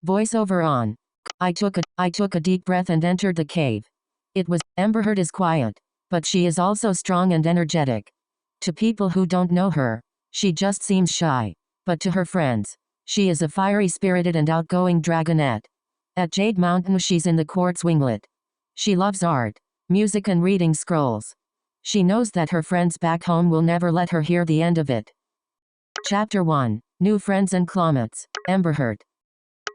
Voiceover on. I took a deep breath and entered the cave. Emberheart is quiet, but she is also strong and energetic. To people who don't know her, she just seems shy. But to her friends, she is a fiery spirited and outgoing dragonette. At Jade Mountain she's in the quartz winglet. She loves art, music and reading scrolls. She knows that her friends back home will never let her hear the end of it. Chapter 1. New Friends and Clomets. Emberheart.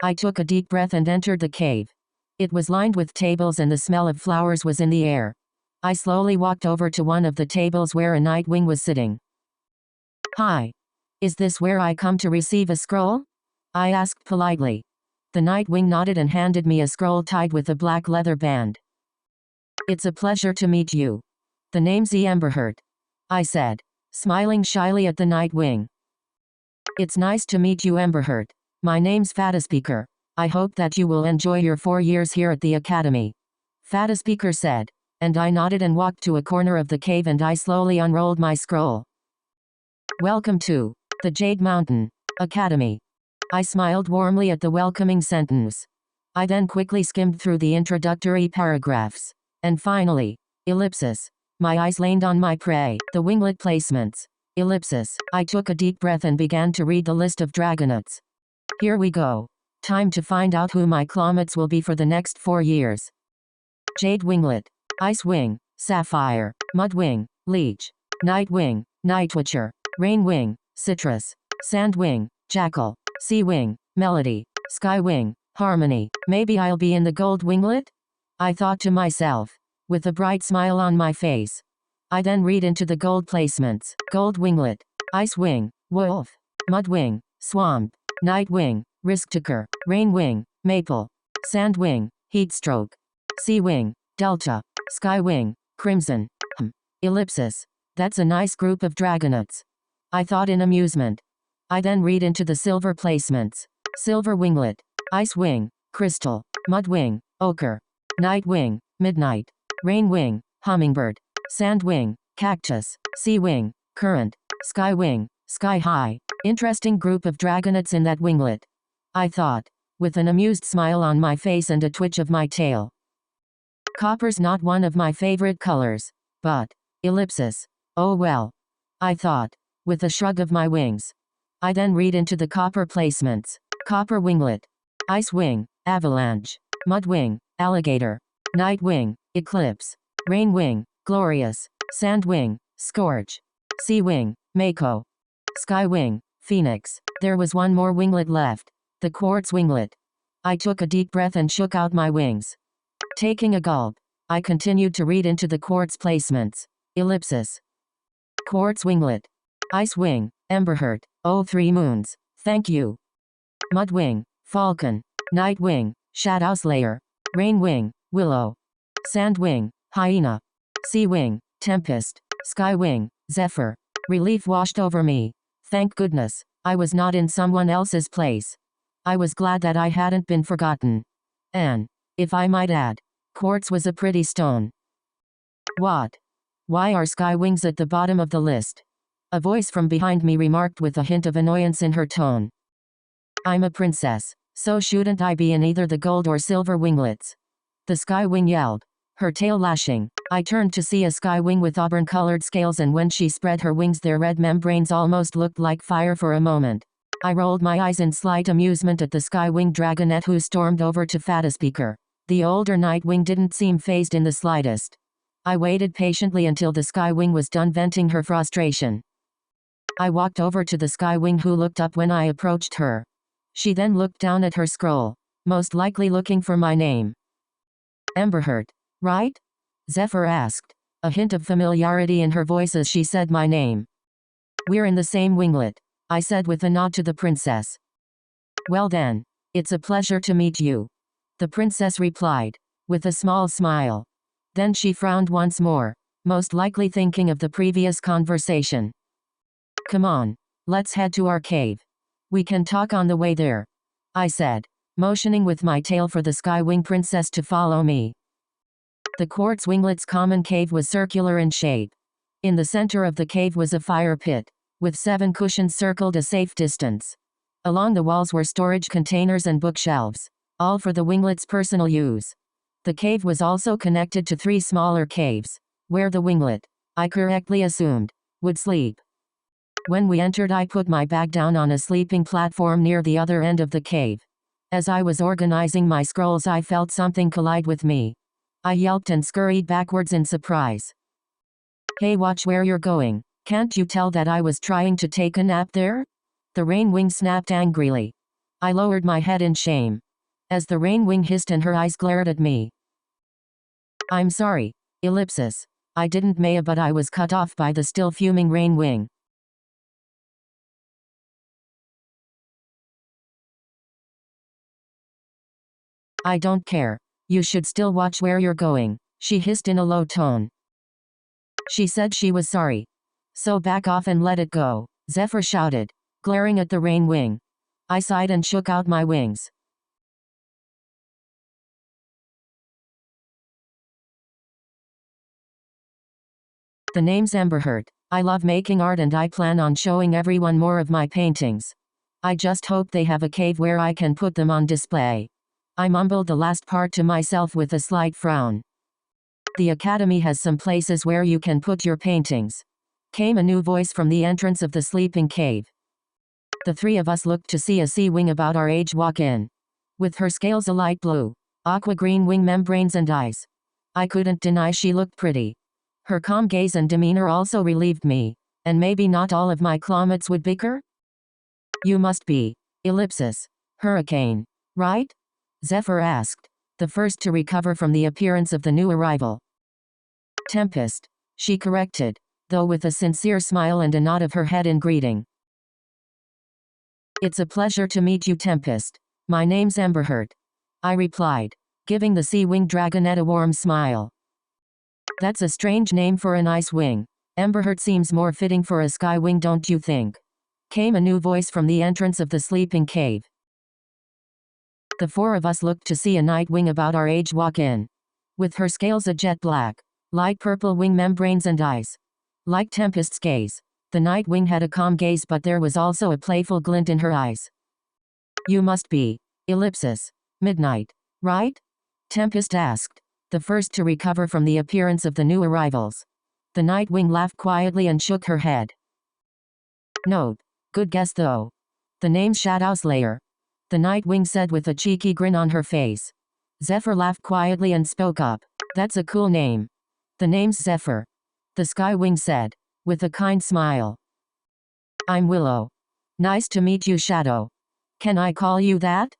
I took a deep breath and entered the cave. It was lined with tables and the smell of flowers was in the air. I slowly walked over to one of the tables where a Nightwing was sitting. Hi. Is this where I come to receive a scroll? I asked politely. The Nightwing nodded and handed me a scroll tied with a black leather band. It's a pleasure to meet you. The name's Emberheart, I said, smiling shyly at the Nightwing. It's nice to meet you, Emberheart. My name's Fataspeaker. I hope that you will enjoy your 4 years here at the Academy. Fataspeaker said, and I nodded and walked to a corner of the cave and I slowly unrolled my scroll. Welcome to the Jade Mountain Academy. I smiled warmly at the welcoming sentence. I then quickly skimmed through the introductory paragraphs. And finally, ellipsis. My eyes landed on my prey, the winglet placements. Ellipsis. I took a deep breath and began to read the list of dragonets. Here we go. Time to find out who my Clomets will be for the next 4 years. Jade Winglet, Ice Wing, Sapphire, Mudwing, Leech, Nightwing, Nightwitcher, Rainwing, Citrus, Sandwing, Jackal, Seawing, Melody, Skywing, Harmony. Maybe I'll be in the Gold Winglet? I thought to myself, with a bright smile on my face. I then read into the gold placements. Gold Winglet, Ice Wing, Wolf, Mudwing, Swamp, Nightwing, Risktaker, Rainwing, Maple, Sandwing, Heatstroke, Seawing, Delta, Skywing, Crimson. Ellipsis. That's a nice group of dragonets, I thought in amusement. I then read into the silver placements. Silver Winglet, Ice Wing, Crystal, Mudwing, Ochre, Nightwing, Midnight, Rainwing, Hummingbird, Sandwing, Cactus, Seawing, Current, Skywing, Sky High. Interesting group of dragonets in that winglet, I thought, with an amused smile on my face and a twitch of my tail. Copper's not one of my favorite colors, but, ellipsis. Oh well, I thought, with a shrug of my wings. I then read into the copper placements. Copper Winglet, Ice Wing, Avalanche, Mudwing, Alligator, Nightwing, Eclipse, Rainwing, Glorious, Sandwing, Scorch, Seawing, Mako, Skywing, Phoenix. There was one more winglet left, the Quartz Winglet. I took a deep breath and shook out my wings. Taking a gulp, I continued to read into the quartz placements. Ellipsis. Quartz Winglet, Ice Wing, Emberheart, oh 3 moons, thank you. Mudwing, Falcon, Nightwing, Shadowslayer, Rainwing, Willow, Sandwing, Hyena, Seawing, Tempest, Skywing, Zephyr. Relief washed over me. Thank goodness, I was not in someone else's place. I was glad that I hadn't been forgotten. And, if I might add, quartz was a pretty stone. What? Why are Skywings at the bottom of the list? A voice from behind me remarked with a hint of annoyance in her tone. I'm a princess, so shouldn't I be in either the gold or silver winglets? The Skywing yelled, her tail lashing. I turned to see a Skywing with auburn-colored scales, and when she spread her wings their red membranes almost looked like fire for a moment. I rolled my eyes in slight amusement at the Skywing dragonet who stormed over to Fataspeaker. The older Nightwing didn't seem fazed in the slightest. I waited patiently until the Skywing was done venting her frustration. I walked over to the Skywing who looked up when I approached her. She then looked down at her scroll, most likely looking for my name. Emberheart, right? Zephyr asked, a hint of familiarity in her voice as she said my name. We're in the same winglet, I said with a nod to the princess. Well then, it's a pleasure to meet you, the princess replied, with a small smile. Then she frowned once more, most likely thinking of the previous conversation. Come on, let's head to our cave. We can talk on the way there, I said, motioning with my tail for the Skywing princess to follow me. The Quartz Winglet's common cave was circular in shape. In the center of the cave was a fire pit, with 7 cushions circled a safe distance. Along the walls were storage containers and bookshelves, all for the winglet's personal use. The cave was also connected to 3 smaller caves, where the winglet, I correctly assumed, would sleep. When we entered, I put my bag down on a sleeping platform near the other end of the cave. As I was organizing my scrolls, I felt something collide with me. I yelped and scurried backwards in surprise. Hey, watch where you're going. Can't you tell that I was trying to take a nap there? The rain wing snapped angrily. I lowered my head in shame. As the rain wing hissed and her eyes glared at me. I'm sorry. Ellipsis. I didn't Maya, but I was cut off by the still fuming rain wing. I don't care. You should still watch where you're going, she hissed in a low tone. She said she was sorry. So back off and let it go, Zephyr shouted, glaring at the rain wing. I sighed and shook out my wings. The name's Emberheart. I love making art and I plan on showing everyone more of my paintings. I just hope they have a cave where I can put them on display. I mumbled the last part to myself with a slight frown. The academy has some places where you can put your paintings. Came a new voice from the entrance of the sleeping cave. The 3 of us looked to see a sea wing about our age walk in. With her scales a light blue, aqua green wing membranes and eyes. I couldn't deny she looked pretty. Her calm gaze and demeanor also relieved me. And maybe not all of my clawmates would bicker? You must be, ellipsis, Hurricane, right? Zephyr asked, the first to recover from the appearance of the new arrival. Tempest, she corrected, though with a sincere smile and a nod of her head in greeting. It's a pleasure to meet you, Tempest. My name's Emberheart, I replied, giving the sea-winged dragonette a warm smile. That's a strange name for an ice wing. Emberheart seems more fitting for a sky wing, don't you think? Came a new voice from the entrance of the sleeping cave. The 4 of us looked to see a night wing about our age walk in. With her scales a jet black, light purple wing membranes and eyes. Like Tempest's gaze, the night wing had a calm gaze, but there was also a playful glint in her eyes. You must be, ellipsis, Midnight, right? Tempest asked, the first to recover from the appearance of the new arrivals. The night wing laughed quietly and shook her head. No, good guess though. The name's Shadowslayer, the night wing said with a cheeky grin on her face. Zephyr laughed quietly and spoke up. That's a cool name. The name's Zephyr, the sky wing said, with a kind smile. I'm Willow. Nice to meet you, Shadow. Can I call you that?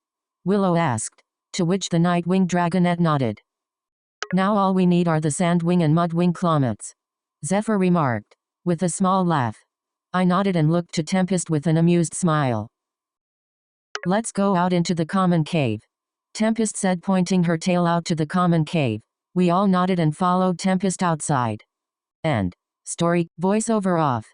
Willow asked, to which the night wing dragonette nodded. Now all we need are the sand wing and mud wing clawmates, Zephyr remarked, with a small laugh. I nodded and looked to Tempest with an amused smile. Let's go out into the common cave, Tempest said, pointing her tail out to the common cave. We all nodded and followed Tempest outside. End. Story, voiceover off.